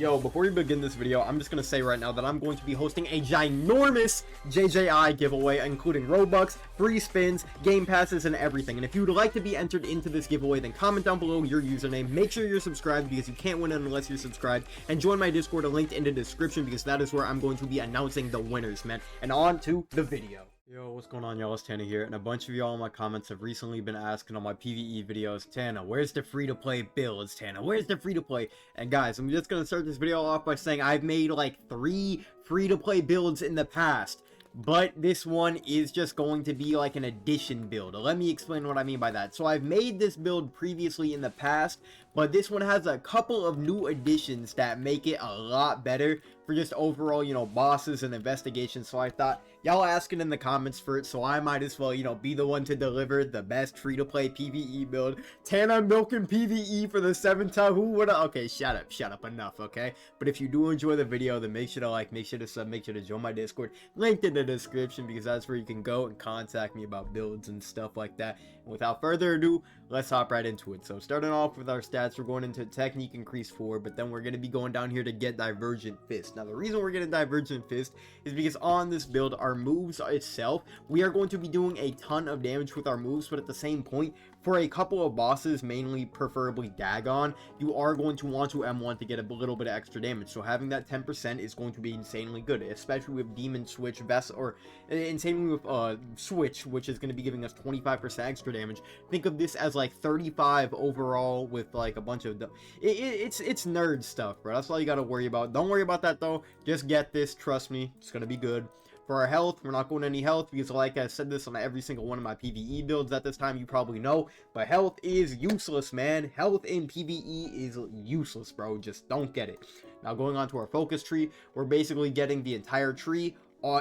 Yo, before we begin this video, I'm just going to say right now that I'm going to be hosting a ginormous JJI giveaway, including Robux, free spins, game passes, and everything. And if you would like to be entered into this giveaway, then comment down below your username. Make sure you're subscribed because you can't win it unless you're subscribed. And join my Discord, linked in the description, because that is where I'm going to be announcing the winners, man. And on to the video. Yo, what's going on, y'all? It's Tana here, and a bunch of y'all in my comments have recently been asking on my PVE videos, Tana, where's the free-to-play builds? Tana, where's the free-to-play? And guys, I'm just gonna start this video off by saying I've made like 3 free-to-play builds in the past, but this one is just going to be like an addition build. Let me explain what I mean by that. So I've made this build previously in the past, but this one has a couple of new additions that make it a lot better for just overall, you know, bosses and investigations. So I thought y'all asking in the comments for it, so I might as well, you know, be the one to deliver the best free-to-play PvE build. Tana milking PvE for the 7th time. Who would I? Okay, shut up enough, okay? But if you do enjoy the video, then make sure to like, make sure to sub, make sure to join my Discord, linked in the description, because that's where you can go and contact me about builds and stuff like that. And without further ado, let's hop right into it. So starting off with our stats, we're going into technique increase 4, but then we're going to be going down here to get divergent fist. Now the reason we're getting divergent fist is because on this build, our moves itself, we are going to be doing a ton of damage with our moves, but at the same point, for a couple of bosses, mainly preferably Dagon, you are going to want to M1 to get a little bit of extra damage. So having that 10% is going to be insanely good, especially with Demon Switch Vessel, or insanely with Switch, which is going to be giving us 25% extra damage. Think of this as like 35 overall with like a bunch of it's nerd stuff, bro. That's all you got to worry about. Don't worry about that though. Just get this, trust me, it's going to be good. For our health, we're not going any health because, like I said this on every single one of my PvE builds at this time, you probably know, but health is useless, man. Health in PvE is useless, bro. Just don't get it. Now going on to our focus tree, we're basically getting the entire tree,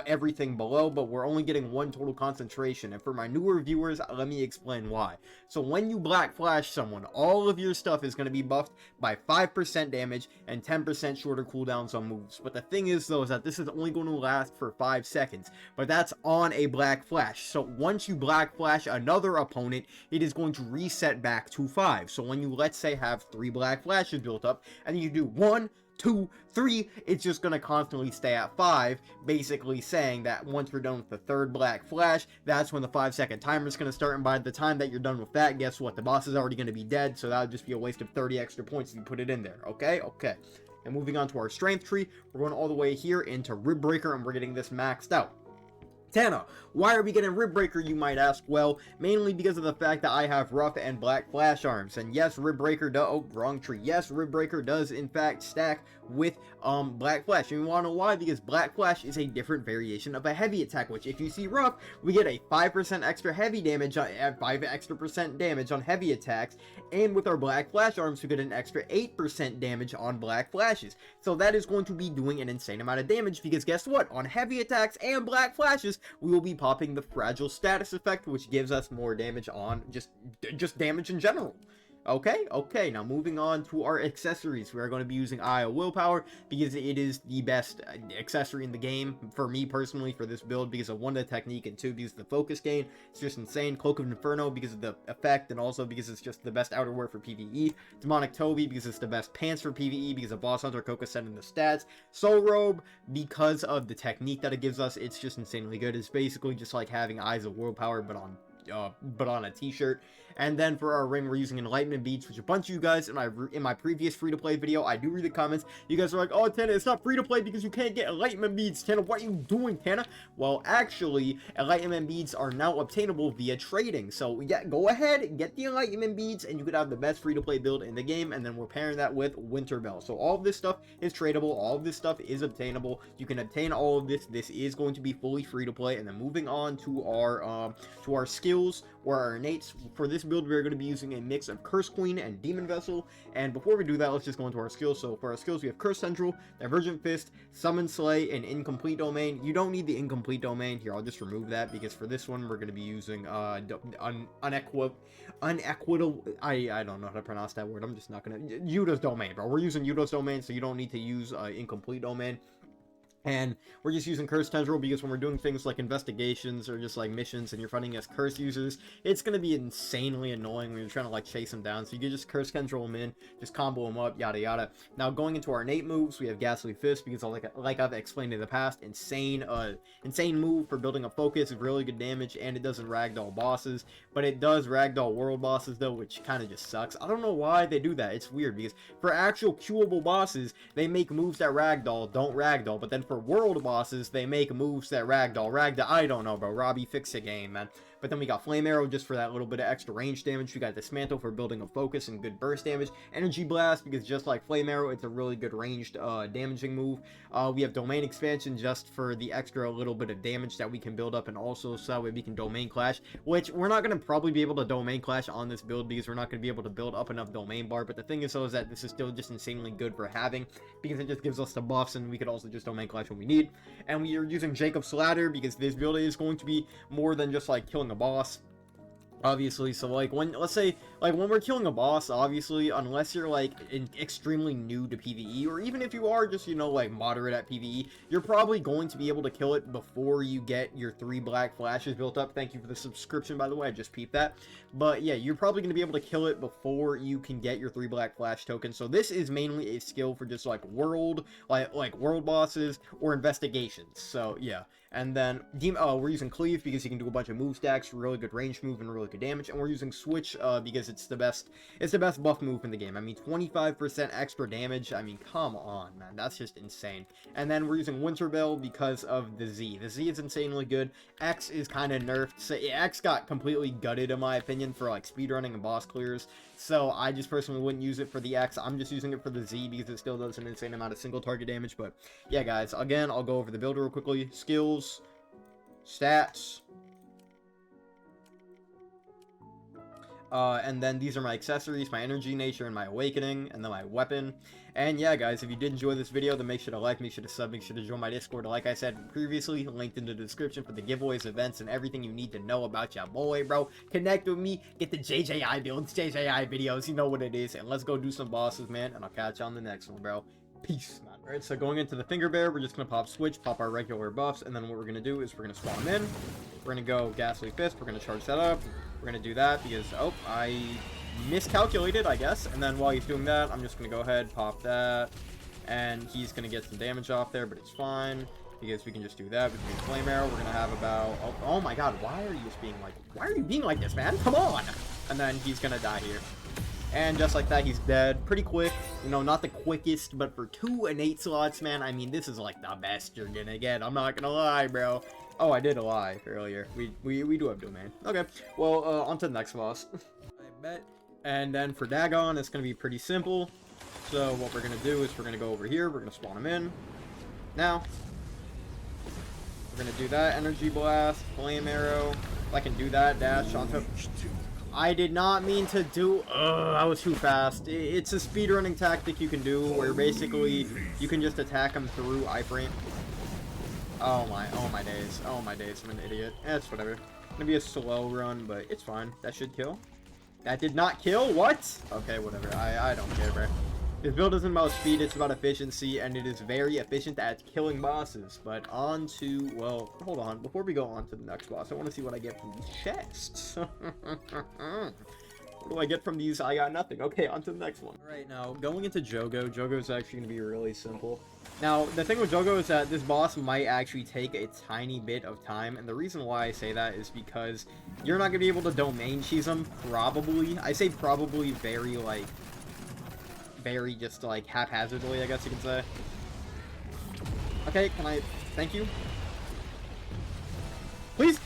everything below, but we're only getting 1 total concentration. And for my newer viewers, let me explain why. So when you black flash someone, all of your stuff is going to be buffed by 5% damage and 10% shorter cooldowns on moves. But the thing is though, is that this is only going to last for 5 seconds, but that's on a black flash. So once you black flash another opponent, it is going to reset back to 5. So when you, let's say, have 3 black flashes built up, and you do 1, 2, 3, it's just going to constantly stay at 5, basically saying that once we're done with the 3rd black flash, that's when the 5-second timer is going to start, and by the time that you're done with that, guess what? The boss is already going to be dead, so that would just be a waste of 30 extra points if you put it in there, okay? Okay. And moving on to our strength tree, we're going all the way here into Rib Breaker, and we're getting this maxed out. Tana, why are we getting Rib Breaker, you might ask? Well, mainly because of the fact that I have rough and black flash arms. And yes, Rib Breaker does, oh, wrong tree. Yes, Rib Breaker does in fact stack with black flash. And you want to know why? Because black flash is a different variation of a heavy attack, which if you see rough, we get a 5% extra heavy damage, 5 extra % damage on heavy attacks. And with our black flash arms, we get an extra 8% damage on black flashes. So that is going to be doing an insane amount of damage, because guess what? On heavy attacks and black flashes, we will be popping the fragile status effect, which gives us more damage on just damage in general. Okay, now moving on to our accessories. We are going to be using Eye of Willpower because it is the best accessory in the game for me personally for this build, because of 1, the technique, and 2, because of the focus gain. It's just insane. Cloak of Inferno because of the effect, and also because it's just the best outerwear for PvE. Demonic Toby because it's the best pants for PvE because of Boss Hunter Coca set in the stats. Soul Robe because of the technique that it gives us. It's just insanely good. It's basically just like having Eyes of Willpower but on a t-shirt. And then for our ring, we're using Enlightenment Beads, which a bunch of you guys in my previous free-to-play video, I do read the comments. You guys are like, oh, Tana, it's not free-to-play because you can't get Enlightenment Beads. Tana, what are you doing, Tana? Well, actually, Enlightenment Beads are now obtainable via trading. So, yeah, go ahead and get the Enlightenment Beads, and you could have the best free-to-play build in the game, and then we're pairing that with Winter Bell. So, all of this stuff is tradable. All of this stuff is obtainable. You can obtain all of this. This is going to be fully free-to-play. And then moving on to our skills, or our innates. For this build, we're going to be using a mix of Curse Queen and Demon Vessel. And before we do that, let's just go into our skills. So for our skills, we have Curse Central, Divergent Fist, Summon Slay, and Incomplete Domain. You don't need the Incomplete Domain. Here, I'll just remove that, because for this one, we're going to be using unequitable, I don't know how to pronounce that word. I'm just not going to, Yudo's Domain, bro. We're using Yudo's Domain, so you don't need to use Incomplete Domain. And we're just using Curse Tendril because when we're doing things like investigations or just like missions and you're fighting as Curse users, it's going to be insanely annoying when you're trying to like chase them down. So you can just Curse Tendril them in, just combo them up, yada yada. Now going into our innate moves, we have Ghastly Fist because like I've explained in the past, insane move for building a focus, really good damage, and it doesn't ragdoll bosses. But it does ragdoll world bosses though, which kind of just sucks. I don't know why they do that. It's weird because for actual queuable bosses, they make moves that ragdoll, don't ragdoll, but then for world bosses, they make moves that ragdoll. I don't know, bro. Robbie, fix the game, man. But then we got Flame Arrow just for that little bit of extra range damage. We got Dismantle for building a focus and good burst damage. Energy Blast because just like Flame Arrow, it's a really good ranged damaging move. We have Domain Expansion just for the extra little bit of damage that we can build up, and also so that way we can Domain Clash, which we're not going to probably be able to Domain Clash on this build because we're not going to be able to build up enough Domain Bar. But the thing is though is that this is still just insanely good for having because it just gives us the buffs, and we could also just Domain Clash when we need. And we are using Jacob's Ladder because this build is going to be more than just like killing a boss, obviously. So like when, let's say like when we're killing a boss, obviously, unless you're like extremely new to PVE, or even if you are just, you know, like moderate at PVE, you're probably going to be able to kill it before you get your 3 black flashes built up. Thank you for the subscription, by the way, I just peeped that. But yeah, you're probably going to be able to kill it before you can get your 3 black flash tokens. So this is mainly a skill for just like world bosses or investigations. So yeah. And then we're using Cleave because you can do a bunch of move stacks, really good range move and really good damage. And we're using Switch because it's the best buff move in the game. I mean, 25% extra damage. I mean, come on, man, that's just insane. And then we're using Winter Bell because of the Z. The Z is insanely good. X is kind of nerfed. So X got completely gutted in my opinion for like speedrunning and boss clears. So I just personally wouldn't use it for the X. I'm just using it for the Z because it still does an insane amount of single target damage. But yeah, guys, again, I'll go over the build real quickly. Skills, stats, and then these are my accessories, my energy, nature, and my awakening, and then my weapon. And yeah, guys, if you did enjoy this video, then make sure to like, make sure to sub, make sure to join my Discord. Like I said previously, linked in the description for the giveaways, events, and everything you need to know about your boy, bro. Connect with me, get the JJI builds, JJI videos, you know what it is, and let's go do some bosses, man, and I'll catch you on the next one, bro. Peace, man. Alright, so going into the Finger Bear, we're just going to pop Switch, pop our regular buffs, and then what we're going to do is we're going to spawn them in. We're going to go Ghastly Fist, we're going to charge that up. We're going to do that because, oh, I miscalculated, I guess. And then while he's doing that, I'm just going to go ahead, pop that. And he's going to get some damage off there, but it's fine because we can just do that. Between Flame Arrow, we're going to have about, oh my god, why are you being like this, man? Come on! And then he's going to die here. And just like that, he's dead. Pretty quick. You know, not the quickest, but for 2 innate slots, man, I mean, this is like the best you're gonna get. I'm not gonna lie, bro. Oh, I did lie earlier. We do have domain. Okay, well, on to the next boss. I bet. And then for Dagon, it's gonna be pretty simple. So what we're gonna do is we're gonna go over here. We're gonna spawn him in. Now, we're gonna do that. Energy Blast, Flame Arrow. If I can do that, dash on top. I did not mean to do... I was too fast. It's a speedrunning tactic you can do where basically you can just attack him through iframe. Oh my days. Oh my days. I'm an idiot. It's whatever. It's gonna be a slow run, but it's fine. That should kill. That did not kill? What? Okay, whatever. I don't care, bro. This build isn't about speed, it's about efficiency, and it is very efficient at killing bosses. But on to, well, hold on. Before we go on to the next boss, I want to see what I get from these chests. What do I get from these? I got nothing. Okay, on to the next one. All right, now, going into Jogo. Jogo is actually going to be really simple. Now, the thing with Jogo is that this boss might actually take a tiny bit of time, and the reason why I say that is because you're not going to be able to domain cheese him, probably. I say probably very just like haphazardly, I guess you can say. Okay, can I... Thank you. Please?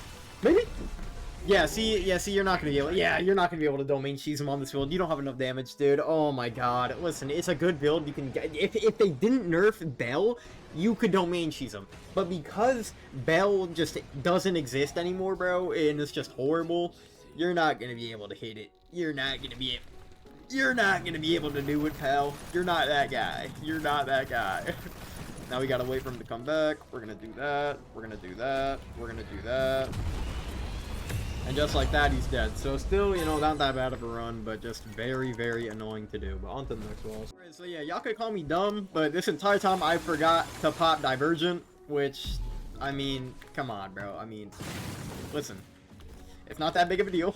Maybe? Yeah, see, you're not gonna be able... Yeah, you're not gonna be able to domain cheese him on this build. You don't have enough damage, dude. Oh my god. Listen, it's a good build. You can get... If they didn't nerf Bell, you could domain cheese him. But because Bell just doesn't exist anymore, bro, and it's just horrible, you're not gonna be able to hit it. You're not gonna be able to do it, pal. You're not that guy. You're not that guy. Now we gotta wait for him to come back. We're gonna do that. We're gonna do that. We're gonna do that. And just like that, he's dead. So still, you know, not that bad of a run, but just very, very annoying to do. But on to the next boss. Alright, so yeah, y'all could call me dumb, but this entire time I forgot to pop Divergent, which, I mean, come on, bro. I mean, listen, it's not that big of a deal.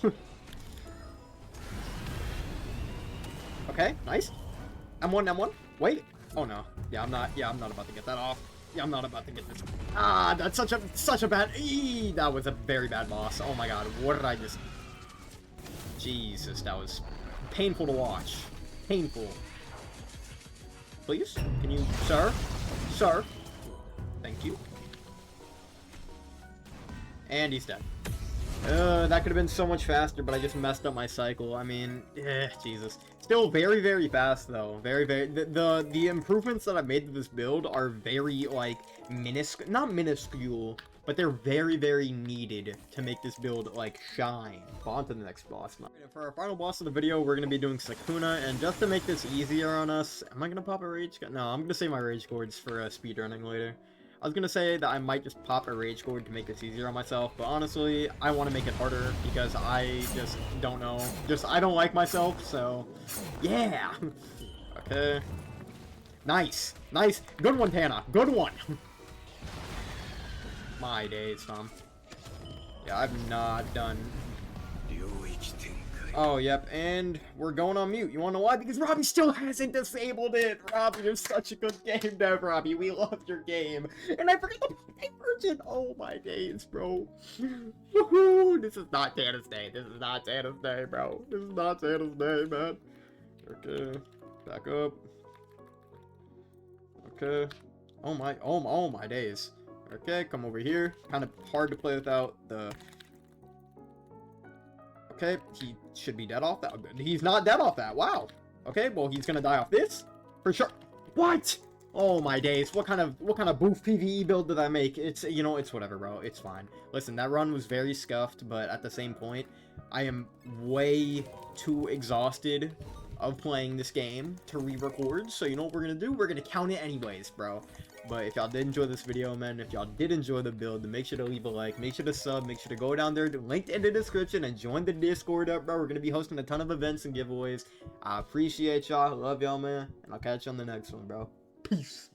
Okay, nice. M1, M1. Wait. Oh no. Yeah, I'm not about to get that off. Yeah, I'm not about to get this. Ah, that's such a bad. That was a very bad boss. Oh my god, what did I just? Jesus, that was painful to watch. Painful. Please, can you, sir? Thank you. And he's dead. That could have been so much faster, but I just messed up my cycle. I mean, Jesus. Still very, very fast, though. Very, very... The improvements that I've made to this build are very, like, not minuscule, but they're very, very needed to make this build, like, shine. On to the next boss now. For our final boss of the video, we're going to be doing Sukuna, and just to make this easier on us... Am I going to pop a rage? No, I'm going to save my rage cords for speedrunning later. I was gonna say that I might just pop a rage cord to make this easier on myself, but honestly, I want to make it harder because I just don't know. I don't like myself, so yeah. Okay. Nice. Good one, Tana. Good one. My days, Tom. Yeah, I've not done. Oh, yep, and we're going on mute. You wanna know why? Because Robbie still hasn't disabled it! Robbie, you're such a good game dev, Robbie. We love your game. And I forgot the Virgin! Oh my days, bro. Woohoo! This is not Santa's Day. This is not Santa's Day, bro. This is not Santa's Day, man. Okay. Back up. Okay. Oh my days. Okay, come over here. Kind of hard to play without the... Okay, he should be dead off that. He's not dead off that. Wow. Okay, well, he's gonna die off this for sure. What? Oh my days. What kind of boof PVE build did I make? It's, you know, it's whatever, bro. It's fine. Listen, that run was very scuffed, but at the same point, I am way too exhausted of playing this game to re-record. So you know what we're gonna do? We're gonna count it anyways, bro. But if y'all did enjoy this video, man, if y'all did enjoy the build, then make sure to leave a like, make sure to sub, make sure to go down there, linked in the description, and join the Discord up, bro. We're gonna be hosting a ton of events and giveaways. I appreciate y'all, love y'all, man, and I'll catch you on the next one, bro. Peace.